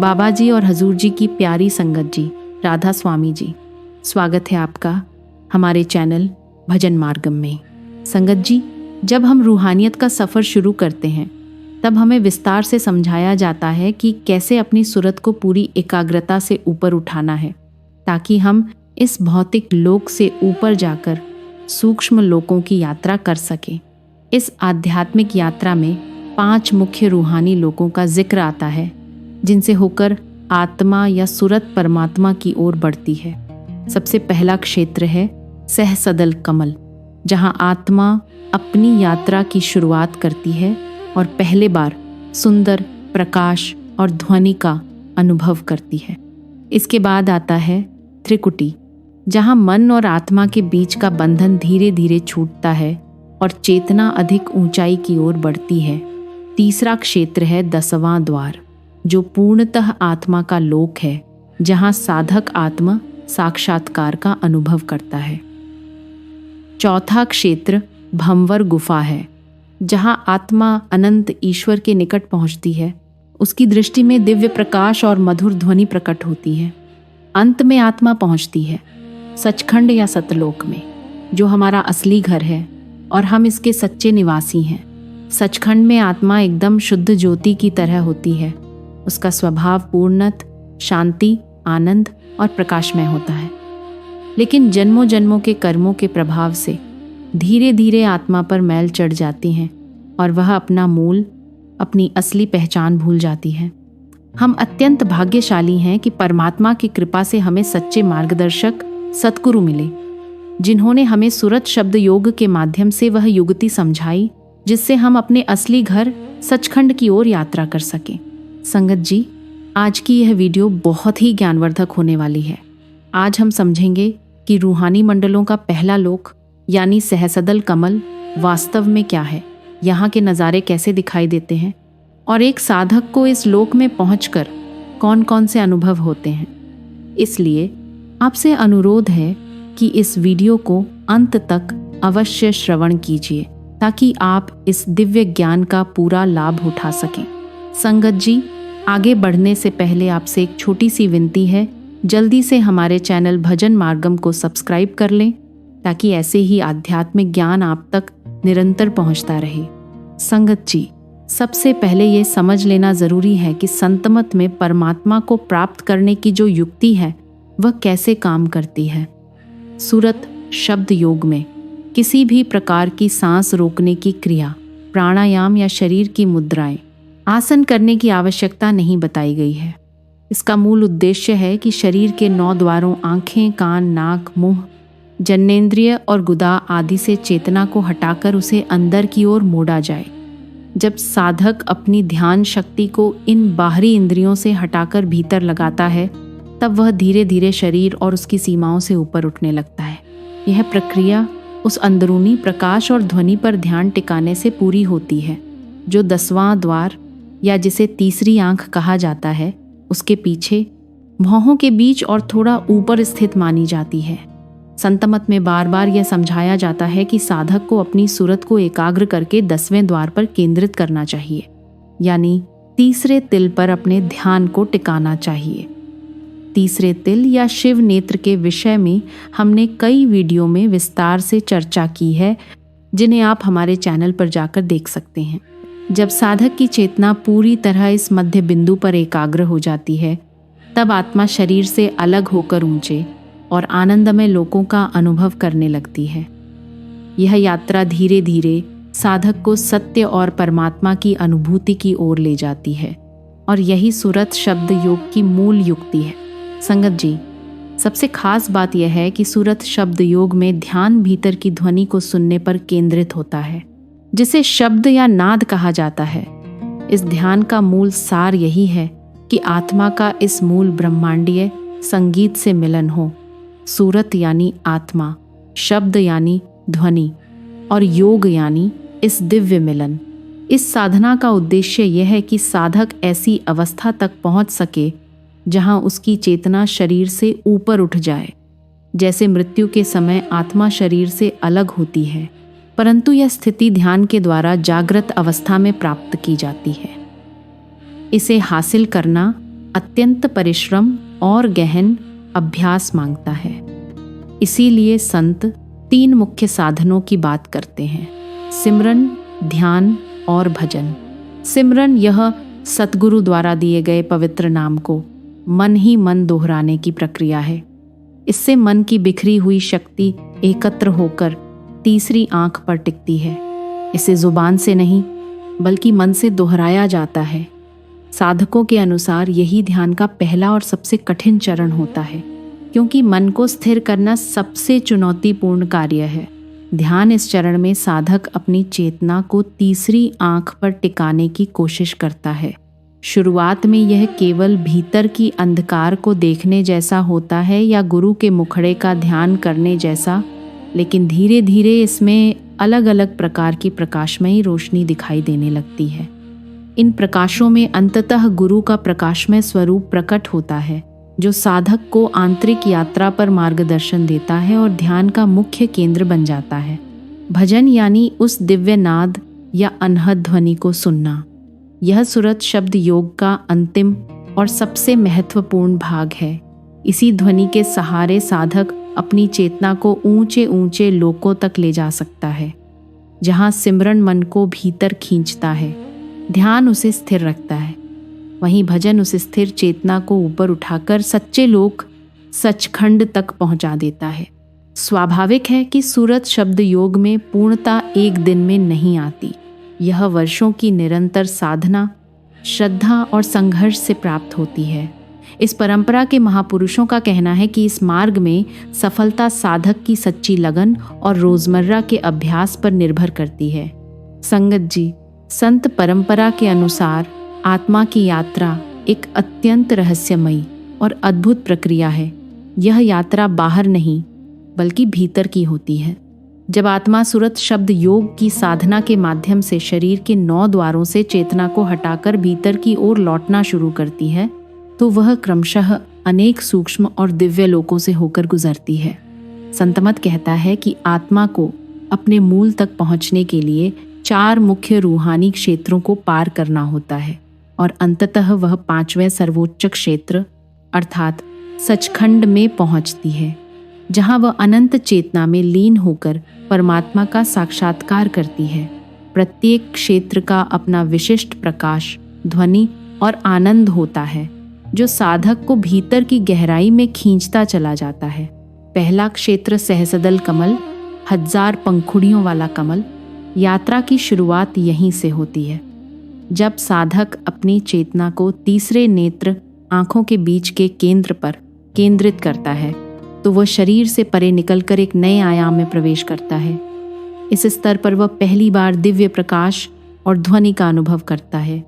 बाबा जी और हजूर जी की प्यारी संगत जी, राधा स्वामी जी, स्वागत है आपका हमारे चैनल भजन मार्गम में। संगत जी, जब हम रूहानियत का सफ़र शुरू करते हैं तब हमें विस्तार से समझाया जाता है कि कैसे अपनी सूरत को पूरी एकाग्रता से ऊपर उठाना है ताकि हम इस भौतिक लोक से ऊपर जाकर सूक्ष्म लोकों की यात्रा कर सकें। इस आध्यात्मिक यात्रा में 5 मुख्य रूहानी लोकों का जिक्र आता है जिनसे होकर आत्मा या सूरत परमात्मा की ओर बढ़ती है। सबसे पहला क्षेत्र है सहसदल कमल, जहां आत्मा अपनी यात्रा की शुरुआत करती है और पहले बार सुंदर प्रकाश और ध्वनि का अनुभव करती है। इसके बाद आता है त्रिकुटी, जहां मन और आत्मा के बीच का बंधन धीरे धीरे छूटता है और चेतना अधिक ऊंचाई की ओर बढ़ती है। तीसरा क्षेत्र है 10वां द्वार, जो पूर्णतः आत्मा का लोक है, जहां साधक आत्मा साक्षात्कार का अनुभव करता है। चौथा क्षेत्र भंवर गुफा है, जहां आत्मा अनंत ईश्वर के निकट पहुंचती है। उसकी दृष्टि में दिव्य प्रकाश और मधुर ध्वनि प्रकट होती है। अंत में आत्मा पहुंचती है सचखंड या सतलोक में, जो हमारा असली घर है और हम इसके सच्चे निवासी हैं। सचखंड में आत्मा एकदम शुद्ध ज्योति की तरह होती है। उसका स्वभाव पूर्णत शांति, आनंद और प्रकाशमय होता है। लेकिन जन्मों जन्मों के कर्मों के प्रभाव से धीरे धीरे आत्मा पर मैल चढ़ जाती हैं और वह अपना मूल, अपनी असली पहचान भूल जाती है। हम अत्यंत भाग्यशाली हैं कि परमात्मा की कृपा से हमें सच्चे मार्गदर्शक सद्गुरु मिले, जिन्होंने हमें सूरत शब्द योग के माध्यम से वह युगति समझाई जिससे हम अपने असली घर सचखंड की ओर यात्रा कर सकें। संगत जी, आज की यह वीडियो बहुत ही ज्ञानवर्धक होने वाली है। आज हम समझेंगे कि रूहानी मंडलों का पहला लोक यानी सहसदल कमल वास्तव में क्या है, यहाँ के नज़ारे कैसे दिखाई देते हैं और एक साधक को इस लोक में पहुंचकर कौन कौन से अनुभव होते हैं। इसलिए आपसे अनुरोध है कि इस वीडियो को अंत तक अवश्य श्रवण कीजिए ताकि आप इस दिव्य ज्ञान का पूरा लाभ उठा सकें। संगत जी, आगे बढ़ने से पहले आपसे एक छोटी सी विनती है, जल्दी से हमारे चैनल भजन मार्गम को सब्सक्राइब कर लें ताकि ऐसे ही आध्यात्मिक ज्ञान आप तक निरंतर पहुंचता रहे। संगत जी, सबसे पहले ये समझ लेना ज़रूरी है कि संतमत में परमात्मा को प्राप्त करने की जो युक्ति है वह कैसे काम करती है। सूरत शब्द योग में किसी भी प्रकार की सांस रोकने की क्रिया, प्राणायाम या शरीर की मुद्राएं, आसन करने की आवश्यकता नहीं बताई गई है। इसका मूल उद्देश्य है कि शरीर के 9 द्वारों आँखें, कान, नाक, मुंह, जन्नेंद्रिय और गुदा आदि से चेतना को हटाकर उसे अंदर की ओर मोड़ा जाए। जब साधक अपनी ध्यान शक्ति को इन बाहरी इंद्रियों से हटाकर भीतर लगाता है तब वह धीरे धीरे शरीर और उसकी सीमाओं से ऊपर उठने लगता है। यह प्रक्रिया उस अंदरूनी प्रकाश और ध्वनि पर ध्यान टिकाने से पूरी होती है जो 10वां द्वार या जिसे तीसरी आंख कहा जाता है, उसके पीछे भौहों के बीच और थोड़ा ऊपर स्थित मानी जाती है। संतमत में बार बार यह समझाया जाता है कि साधक को अपनी सूरत को एकाग्र करके 10वें द्वार पर केंद्रित करना चाहिए, यानी तीसरे तिल पर अपने ध्यान को टिकाना चाहिए। तीसरे तिल या शिव नेत्र के विषय में हमने कई वीडियो में विस्तार से चर्चा की है, जिन्हें आप हमारे चैनल पर जाकर देख सकते हैं। जब साधक की चेतना पूरी तरह इस मध्य बिंदु पर एकाग्र हो जाती है तब आत्मा शरीर से अलग होकर ऊंचे और आनंदमय लोकों का अनुभव करने लगती है। यह यात्रा धीरे धीरे साधक को सत्य और परमात्मा की अनुभूति की ओर ले जाती है और यही सूरत शब्द योग की मूल युक्ति है। संगत जी, सबसे खास बात यह है कि सूरत शब्द योग में ध्यान भीतर की ध्वनि को सुनने पर केंद्रित होता है, जिसे शब्द या नाद कहा जाता है। इस ध्यान का मूल सार यही है कि आत्मा का इस मूल ब्रह्मांडीय संगीत से मिलन हो। सूरत यानी आत्मा, शब्द यानी ध्वनि और योग यानी इस दिव्य मिलन। इस साधना का उद्देश्य यह है कि साधक ऐसी अवस्था तक पहुंच सके जहां उसकी चेतना शरीर से ऊपर उठ जाए। जैसे मृत्यु के समय आत्मा शरीर से अलग होती है, परंतु यह स्थिति ध्यान के द्वारा जागृत अवस्था में प्राप्त की जाती है। इसे हासिल करना अत्यंत परिश्रम और गहन अभ्यास मांगता है। इसीलिए संत 3 मुख्य साधनों की बात करते हैं: सिमरन, ध्यान और भजन। सिमरन यह सतगुरु द्वारा दिए गए पवित्र नाम को मन ही मन दोहराने की प्रक्रिया है। इससे मन की बिखरी हुई शक्ति एकत्र होकर तीसरी आंख पर टिकती है। इसे जुबान से नहीं बल्कि मन से दोहराया जाता है। साधकों के अनुसार यही ध्यान का पहला और सबसे कठिन चरण होता है, क्योंकि मन को स्थिर करना सबसे चुनौतीपूर्ण कार्य है। ध्यान इस चरण में साधक अपनी चेतना को तीसरी आंख पर टिकाने की कोशिश करता है। शुरुआत में यह केवल भीतर की अंधकार को देखने जैसा होता है या गुरु के मुखड़े का ध्यान करने जैसा, लेकिन धीरे धीरे इसमें अलग अलग प्रकार की प्रकाशमयी रोशनी दिखाई देने लगती है। इन प्रकाशों में अंततः गुरु का प्रकाशमय स्वरूप प्रकट होता है, जो साधक को आंतरिक यात्रा पर मार्गदर्शन देता है और ध्यान का मुख्य केंद्र बन जाता है। भजन यानी उस दिव्य नाद या अनहद ध्वनि को सुनना। यह सुरत शब्द योग का अंतिम और सबसे महत्वपूर्ण भाग है। इसी ध्वनि के सहारे साधक अपनी चेतना को ऊंचे ऊंचे लोकों तक ले जा सकता है, जहाँ सिमरन मन को भीतर खींचता है, ध्यान उसे स्थिर रखता है, वहीं भजन उस स्थिर चेतना को ऊपर उठाकर सच्चे लोक सचखंड तक पहुंचा देता है। स्वाभाविक है कि सूरत शब्द योग में पूर्णता एक दिन में नहीं आती। यह वर्षों की निरंतर साधना, श्रद्धा और संघर्ष से प्राप्त होती है। इस परंपरा के महापुरुषों का कहना है कि इस मार्ग में सफलता साधक की सच्ची लगन और रोजमर्रा के अभ्यास पर निर्भर करती है। संगत जी, संत परंपरा के अनुसार आत्मा की यात्रा एक अत्यंत रहस्यमयी और अद्भुत प्रक्रिया है। यह यात्रा बाहर नहीं बल्कि भीतर की होती है। जब आत्मा सुरत शब्द योग की साधना के माध्यम से शरीर के 9 द्वारों से चेतना को हटाकर भीतर की ओर लौटना शुरू करती है, तो वह क्रमशः अनेक सूक्ष्म और दिव्य लोकों से होकर गुजरती है। संतमत कहता है कि आत्मा को अपने मूल तक पहुंचने के लिए 4 मुख्य रूहानी क्षेत्रों को पार करना होता है और अंततः वह 5वें सर्वोच्च क्षेत्र अर्थात सचखंड में पहुंचती है, जहां वह अनंत चेतना में लीन होकर परमात्मा का साक्षात्कार करती है। प्रत्येक क्षेत्र का अपना विशिष्ट प्रकाश, ध्वनि और आनंद होता है, जो साधक को भीतर की गहराई में खींचता चला जाता है। पहला क्षेत्र सहस्रदल कमल, 1000 पंखुड़ियों वाला कमल। यात्रा की शुरुआत यहीं से होती है। जब साधक अपनी चेतना को तीसरे नेत्र आंखों के बीच के केंद्र पर केंद्रित करता है, तो वह शरीर से परे निकलकर एक नए आयाम में प्रवेश करता है। इस स्तर पर वह पहली बार दिव्य प्रकाश और ध्वनि का अनुभव करता है।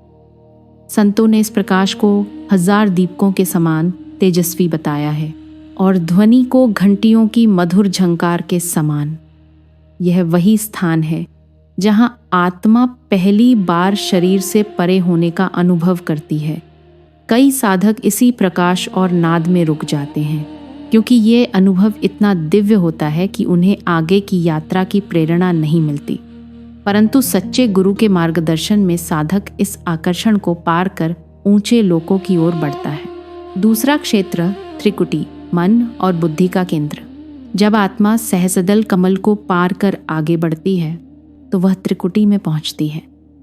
संतों ने इस प्रकाश को 1000 दीपकों के समान तेजस्वी बताया है और ध्वनि को घंटियों की मधुर झंकार के समान। यह वही स्थान है जहां आत्मा पहली बार शरीर से परे होने का अनुभव करती है। कई साधक इसी प्रकाश और नाद में रुक जाते हैं, क्योंकि ये अनुभव इतना दिव्य होता है कि उन्हें आगे की यात्रा की प्रेरणा नहीं मिलती। परंतु सच्चे गुरु के मार्गदर्शन में साधक इस आकर्षण को पार कर ऊंचे लोकों की ओर बढ़ता है। दूसरा क्षेत्र त्रिकुटी, मन और बुद्धि का केंद्र। जब आत्मा सहस्रदल कमल को पार कर आगे बढ़ती है, तो वह त्रिकुटी में पहुंचती है।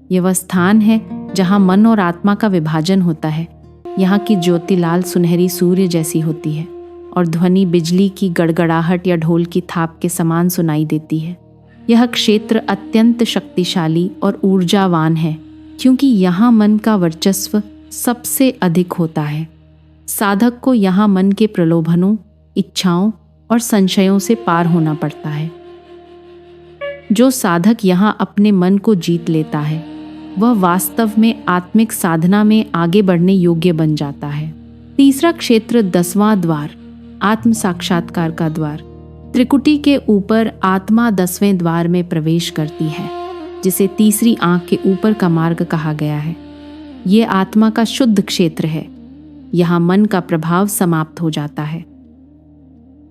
यह वह स्थान है जहां मन और आत्मा का विभाजन होता है। यहाँ की ज्योति लाल सुनहरी सूर्य जैसी होती है और ध्वनि बिजली की गड़गड़ाहट या ढोल की थाप के समान सुनाई देती है। यह क्षेत्र अत्यंत शक्तिशाली और ऊर्जावान है, क्योंकि यहाँ मन का वर्चस्व सबसे अधिक होता है। साधक को यहाँ मन के प्रलोभनों, इच्छाओं और संशयों से पार होना पड़ता है। जो साधक यहाँ अपने मन को जीत लेता है, वह वास्तव में आत्मिक साधना में आगे बढ़ने योग्य बन जाता है। तीसरा क्षेत्र 10वां द्वार, आत्म साक्षात्कार का द्वार। त्रिकुटी के ऊपर आत्मा 10वें द्वार में प्रवेश करती है, जिसे तीसरी आंख के ऊपर का मार्ग कहा गया है। ये आत्मा का शुद्ध क्षेत्र है। यहाँ मन का प्रभाव समाप्त हो जाता है।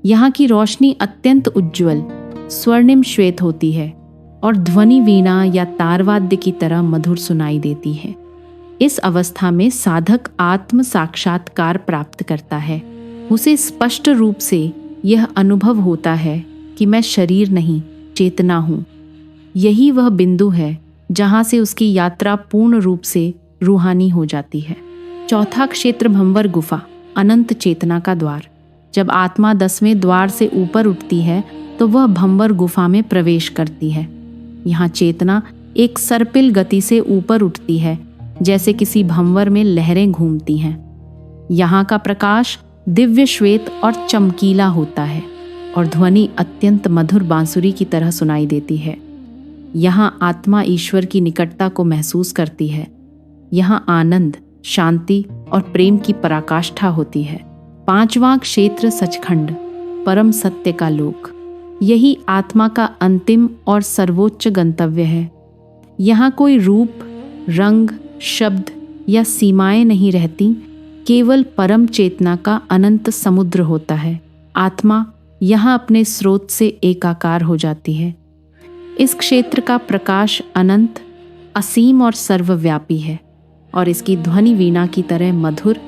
यहाँ की रोशनी अत्यंत उज्ज्वल, स्वर्णिम श्वेत होती है और ध्वनि वीणा या तारवाद्य की तरह मधुर सुनाई देती है। इस अवस्था में साधक आत्म साक्षात्कार प्राप्त करता है। उसे स्पष्ट रूप से यह अनुभव होता है कि मैं शरीर नहीं, चेतना हूँ। यही वह बिंदु है जहाँ से उसकी यात्रा पूर्ण रूप से रूहानी हो जाती है। चौथा क्षेत्र भंवर गुफा, अनंत चेतना का द्वार। जब आत्मा 10वें द्वार से ऊपर उठती है तो वह भंवर गुफा में प्रवेश करती है। यहाँ चेतना एक सर्पिल गति से ऊपर उठती है, जैसे किसी भंवर में लहरें घूमती हैं। यहाँ का प्रकाश दिव्य श्वेत और चमकीला होता है और ध्वनि अत्यंत मधुर बांसुरी की तरह सुनाई देती है। यहाँ आत्मा ईश्वर की निकटता को महसूस करती है। यहाँ आनंद, शांति और प्रेम की पराकाष्ठा होती है। 5वां क्षेत्र सचखंड, परम सत्य का लोक। यही आत्मा का अंतिम और सर्वोच्च गंतव्य है। यहाँ कोई रूप, रंग, शब्द या सीमाएं नहीं रहती, केवल परम चेतना का अनंत समुद्र होता है। आत्मा यहाँ अपने स्रोत से एकाकार हो जाती है। इस क्षेत्र का प्रकाश अनंत, असीम और सर्वव्यापी है और इसकी ध्वनि वीणा की तरह मधुर,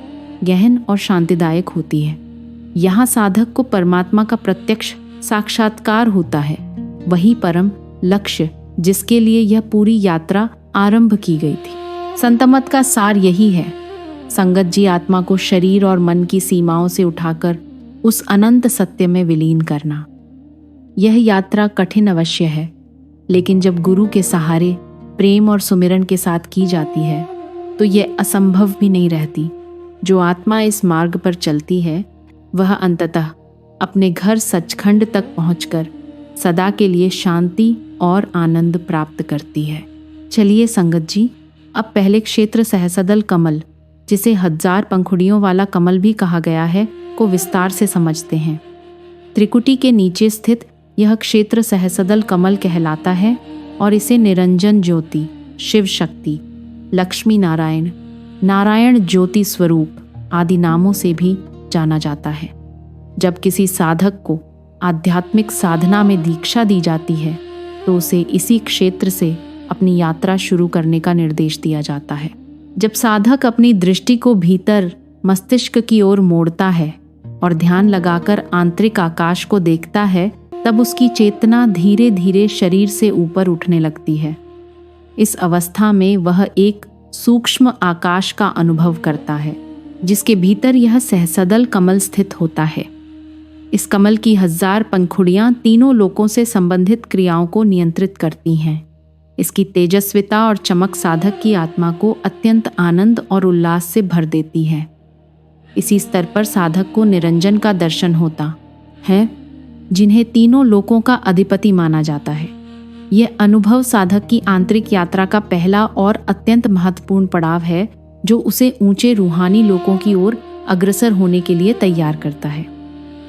गहन और शांतिदायक होती है। यहाँ साधक को परमात्मा का प्रत्यक्ष साक्षात्कार होता है, वही परम लक्ष्य जिसके लिए यह पूरी यात्रा आरंभ की गई थी। संतमत का सार यही है, संगत जी, आत्मा को शरीर और मन की सीमाओं से उठाकर उस अनंत सत्य में विलीन करना। यह यात्रा कठिन अवश्य है, लेकिन जब गुरु के सहारे प्रेम और सुमिरन के साथ की जाती है तो यह असंभव भी नहीं रहती। जो आत्मा इस मार्ग पर चलती है वह अंततः अपने घर सचखंड तक पहुंचकर सदा के लिए शांति और आनंद प्राप्त करती है। चलिए संगत जी, अब पहले क्षेत्र सहस्रदल कमल, जिसे 1000 पंखुड़ियों वाला कमल भी कहा गया है, को विस्तार से समझते हैं। त्रिकुटी के नीचे स्थित यह क्षेत्र सहस्रदल कमल कहलाता है और इसे निरंजन ज्योति, शिव शक्ति, लक्ष्मी नारायण, नारायण ज्योति स्वरूप आदि नामों से भी जाना जाता है। जब किसी साधक को आध्यात्मिक साधना में दीक्षा दी जाती है तो उसे इसी क्षेत्र से अपनी यात्रा शुरू करने का निर्देश दिया जाता है। जब साधक अपनी दृष्टि को भीतर मस्तिष्क की ओर मोड़ता है और ध्यान लगाकर आंतरिक आकाश को देखता है, तब उसकी चेतना धीरे धीरे शरीर से ऊपर उठने लगती है। इस अवस्था में वह एक सूक्ष्म आकाश का अनुभव करता है, जिसके भीतर यह सहस्रदल कमल स्थित होता है। इस कमल की 1000 पंखुड़ियां तीनों लोकों से संबंधित क्रियाओं को नियंत्रित करती हैं। इसकी तेजस्विता और चमक साधक की आत्मा को अत्यंत आनंद और उल्लास से भर देती है। इसी स्तर पर साधक को निरंजन का दर्शन होता है, जिन्हें तीनों लोकों का अधिपति माना जाता है। यह अनुभव साधक की आंतरिक यात्रा का पहला और अत्यंत महत्वपूर्ण पड़ाव है, जो उसे ऊंचे रूहानी लोकों की ओर अग्रसर होने के लिए तैयार करता है।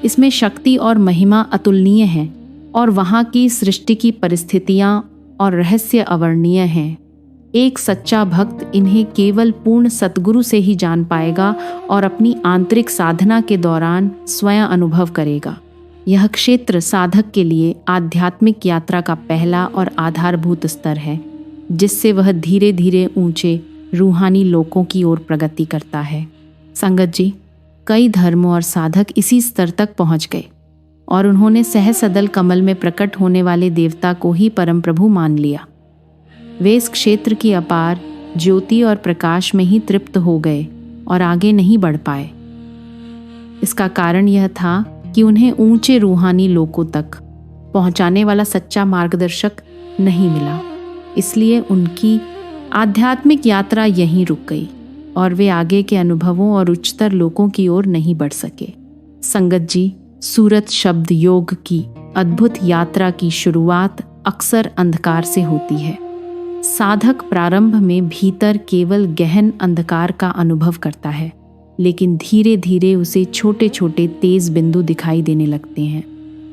इसमें शक्ति और महिमा अतुलनीय है और वहाँ की सृष्टि की परिस्थितियाँ और रहस्य अवर्णनीय हैं। एक सच्चा भक्त इन्हें केवल पूर्ण सतगुरु से ही जान पाएगा और अपनी आंतरिक साधना के दौरान स्वयं अनुभव करेगा। यह क्षेत्र साधक के लिए आध्यात्मिक यात्रा का पहला और आधारभूत स्तर है, जिससे वह धीरे धीरे ऊंचे रूहानी लोकों की ओर प्रगति करता है। संगत जी, कई धर्मों और साधक इसी स्तर तक पहुंच गए और उन्होंने सहस्रदल कमल में प्रकट होने वाले देवता को ही परम प्रभु मान लिया। वे इस क्षेत्र की अपार ज्योति और प्रकाश में ही तृप्त हो गए और आगे नहीं बढ़ पाए। इसका कारण यह था कि उन्हें ऊंचे रूहानी लोकों तक पहुंचाने वाला सच्चा मार्गदर्शक नहीं मिला। इसलिए उनकी आध्यात्मिक यात्रा यहीं रुक गई और वे आगे के अनुभवों और उच्चतर लोकों की ओर नहीं बढ़ सके। संगत जी, सूरत शब्द योग की अद्भुत यात्रा की शुरुआत अक्सर अंधकार से होती है। साधक प्रारंभ में भीतर केवल गहन अंधकार का अनुभव करता है, लेकिन धीरे धीरे उसे छोटे छोटे तेज बिंदु दिखाई देने लगते हैं,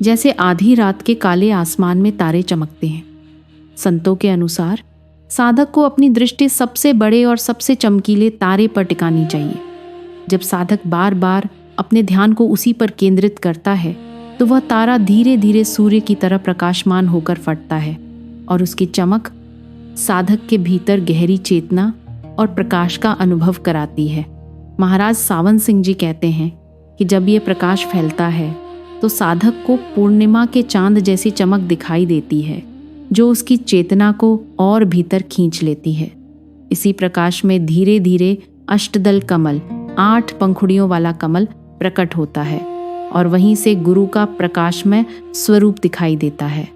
जैसे आधी रात के काले आसमान में तारे चमकते हैं। संतों के अनुसार साधक को अपनी दृष्टि सबसे बड़े और सबसे चमकीले तारे पर टिकानी चाहिए। जब साधक बार बार अपने ध्यान को उसी पर केंद्रित करता है तो वह तारा धीरे धीरे सूर्य की तरह प्रकाशमान होकर फटता है और उसकी चमक साधक के भीतर गहरी चेतना और प्रकाश का अनुभव कराती है। महाराज सावंत सिंह जी कहते हैं कि जब ये प्रकाश फैलता है तो साधक को पूर्णिमा के चांद जैसी चमक दिखाई देती है, जो उसकी चेतना को और भीतर खींच लेती है। इसी प्रकाश में धीरे धीरे अष्टदल कमल, 8 पंखुड़ियों वाला कमल प्रकट होता है और वहीं से गुरु का प्रकाशमय स्वरूप दिखाई देता है।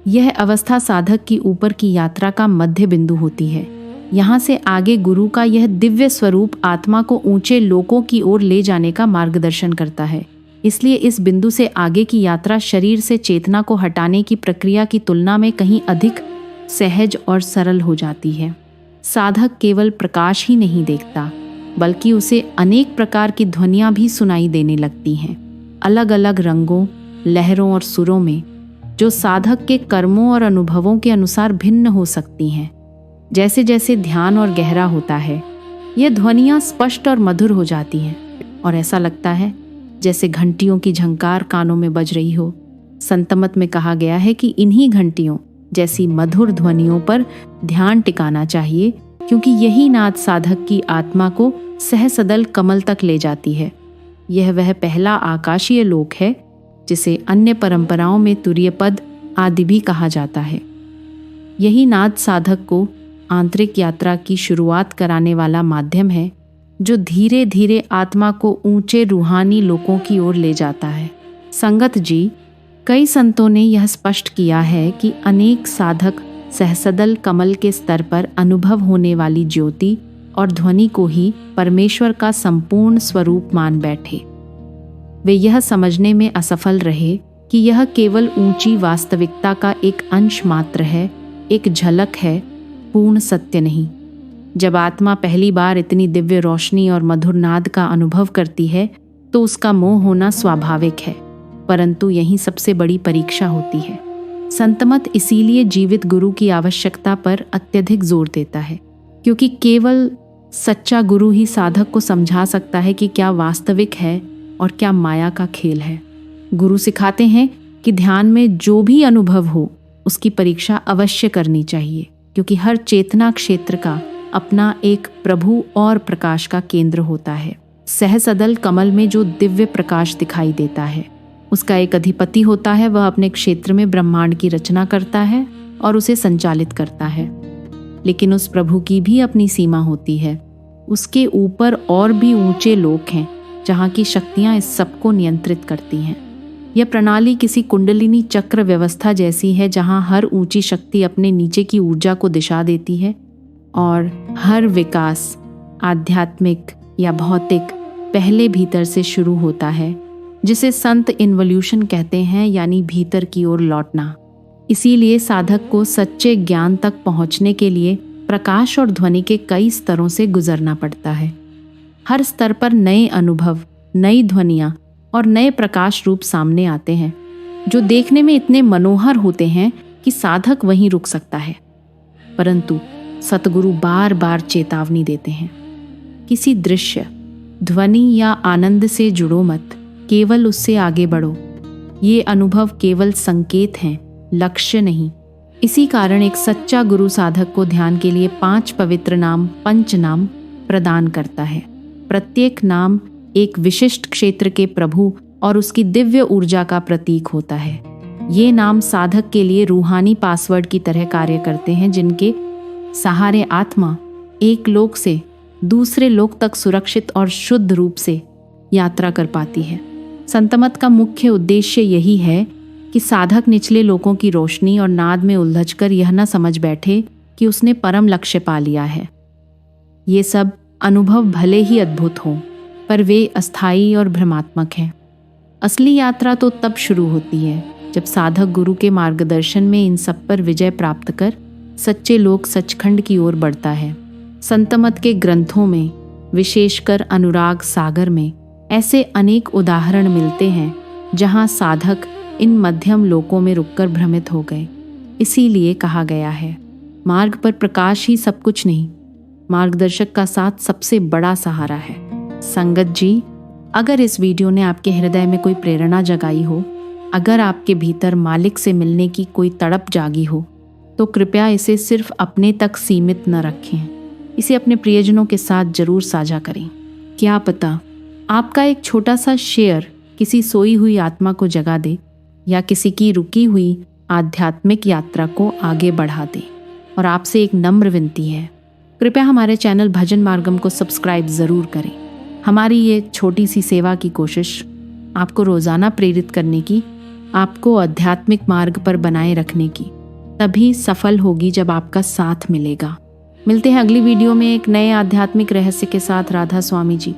यह अवस्था साधक की ऊपर की यात्रा का मध्य बिंदु होती है। यहाँ से आगे गुरु का यह दिव्य स्वरूप आत्मा को ऊंचे लोकों की ओर ले जाने का मार्गदर्शन करता है। इसलिए इस बिंदु से आगे की यात्रा शरीर से चेतना को हटाने की प्रक्रिया की तुलना में कहीं अधिक सहज और सरल हो जाती है। साधक केवल प्रकाश ही नहीं देखता, बल्कि उसे अनेक प्रकार की ध्वनियाँ भी सुनाई देने लगती हैं, अलग अलग रंगों, लहरों और सुरों में, जो साधक के कर्मों और अनुभवों के अनुसार भिन्न हो सकती हैं। जैसे जैसे ध्यान और गहरा होता है, ये ध्वनियाँ स्पष्ट और मधुर हो जाती हैं और ऐसा लगता है जैसे घंटियों की झंकार कानों में बज रही हो। संतमत में कहा गया है कि इन्हीं घंटियों जैसी मधुर ध्वनियों पर ध्यान टिकाना चाहिए, क्योंकि यही नाद साधक की आत्मा को सहसदल कमल तक ले जाती है। यह वह पहला आकाशीय लोक है जिसे अन्य परंपराओं में तुरीय पद आदि भी कहा जाता है। यही नाद साधक को आंतरिक यात्रा की शुरुआत कराने वाला माध्यम है, जो धीरे धीरे आत्मा को ऊंचे रूहानी लोकों की ओर ले जाता है। संगत जी, कई संतों ने यह स्पष्ट किया है कि अनेक साधक सहसदल कमल के स्तर पर अनुभव होने वाली ज्योति और ध्वनि को ही परमेश्वर का संपूर्ण स्वरूप मान बैठे। वे यह समझने में असफल रहे कि यह केवल ऊंची वास्तविकता का एक अंश मात्र है, एक झलक है, पूर्ण सत्य नहीं। जब आत्मा पहली बार इतनी दिव्य रोशनी और मधुर नाद का अनुभव करती है तो उसका मोह होना स्वाभाविक है, परंतु यही सबसे बड़ी परीक्षा होती है। संतमत इसीलिए जीवित गुरु की आवश्यकता पर अत्यधिक जोर देता है, क्योंकि केवल सच्चा गुरु ही साधक को समझा सकता है कि क्या वास्तविक है और क्या माया का खेल है। गुरु सिखाते हैं कि ध्यान में जो भी अनुभव हो उसकी परीक्षा अवश्य करनी चाहिए, क्योंकि हर चेतना क्षेत्र का अपना एक प्रभु और प्रकाश का केंद्र होता है। सहसदल कमल में जो दिव्य प्रकाश दिखाई देता है, उसका एक अधिपति होता है। वह अपने क्षेत्र में ब्रह्मांड की रचना करता है और उसे संचालित करता है। लेकिन उस प्रभु की भी अपनी सीमा होती है। उसके ऊपर और भी ऊंचे लोक हैं, जहाँ की शक्तियाँ इस सबको नियंत्रित करती हैं। यह प्रणाली किसी कुंडलिनी चक्र व्यवस्था जैसी है, जहाँ हर ऊंची शक्ति अपने नीचे की ऊर्जा को दिशा देती है और हर विकास, आध्यात्मिक या भौतिक, पहले भीतर से शुरू होता है, जिसे संत इन्वोल्यूशन कहते हैं, यानी भीतर की ओर लौटना। इसीलिए साधक को सच्चे ज्ञान तक पहुंचने के लिए प्रकाश और ध्वनि के कई स्तरों से गुजरना पड़ता है। हर स्तर पर नए अनुभव, नई ध्वनियाँ और नए प्रकाश रूप सामने आते हैं, जो देखने में इतने मनोहर होते हैं कि साधक वहीं रुक सकता है। परंतु सतगुरु बार बार चेतावनी देते हैं, किसी दृश्य, ध्वनि या आनंद से जुड़ो मत, केवल उससे आगे बढ़ो। ये अनुभव केवल संकेत हैं, लक्ष्य नहीं। इसी कारण एक सच्चा गुरु साधक को ध्यान के लिए 5 पवित्र नाम, पंच नाम प्रदान करता है। प्रत्येक नाम एक विशिष्ट क्षेत्र के प्रभु और उसकी दिव्य ऊर्जा का प्रतीक होता है। ये नाम साधक के लिए रूहानी पासवर्ड की तरह कार्य करते हैं, जिनके सहारे आत्मा एक लोक से दूसरे लोक तक सुरक्षित और शुद्ध रूप से यात्रा कर पाती है। संतमत का मुख्य उद्देश्य यही है कि साधक निचले लोकों की रोशनी और नाद में उलझकर यह न समझ बैठे कि उसने परम लक्ष्य पा लिया है। ये सब अनुभव भले ही अद्भुत हों, पर वे अस्थायी और भ्रमात्मक हैं। असली यात्रा तो तब शुरू होती है जब साधक गुरु के मार्गदर्शन में इन सब पर विजय प्राप्त कर सच्चे लोक सचखंड की ओर बढ़ता है। संतमत के ग्रंथों में, विशेषकर अनुराग सागर में, ऐसे अनेक उदाहरण मिलते हैं जहां साधक इन मध्यम लोकों में रुककर भ्रमित हो गए। इसीलिए कहा गया है, मार्ग पर प्रकाश ही सब कुछ नहीं, मार्गदर्शक का साथ सबसे बड़ा सहारा है। संगत जी, अगर इस वीडियो ने आपके हृदय में कोई प्रेरणा जगाई हो, अगर आपके भीतर मालिक से मिलने की कोई तड़प जागी हो, तो कृपया इसे सिर्फ अपने तक सीमित न रखें। इसे अपने प्रियजनों के साथ जरूर साझा करें। क्या पता आपका एक छोटा सा शेयर किसी सोई हुई आत्मा को जगा दे या किसी की रुकी हुई आध्यात्मिक यात्रा को आगे बढ़ा दे। और आपसे एक नम्र विनती है, कृपया हमारे चैनल भजन मार्गम को सब्सक्राइब ज़रूर करें। हमारी ये छोटी सी सेवा की कोशिश आपको रोज़ाना प्रेरित करने की, आपको आध्यात्मिक मार्ग पर बनाए रखने की तभी सफल होगी जब आपका साथ मिलेगा। मिलते हैं अगली वीडियो में एक नए आध्यात्मिक रहस्य के साथ। राधा स्वामी जी।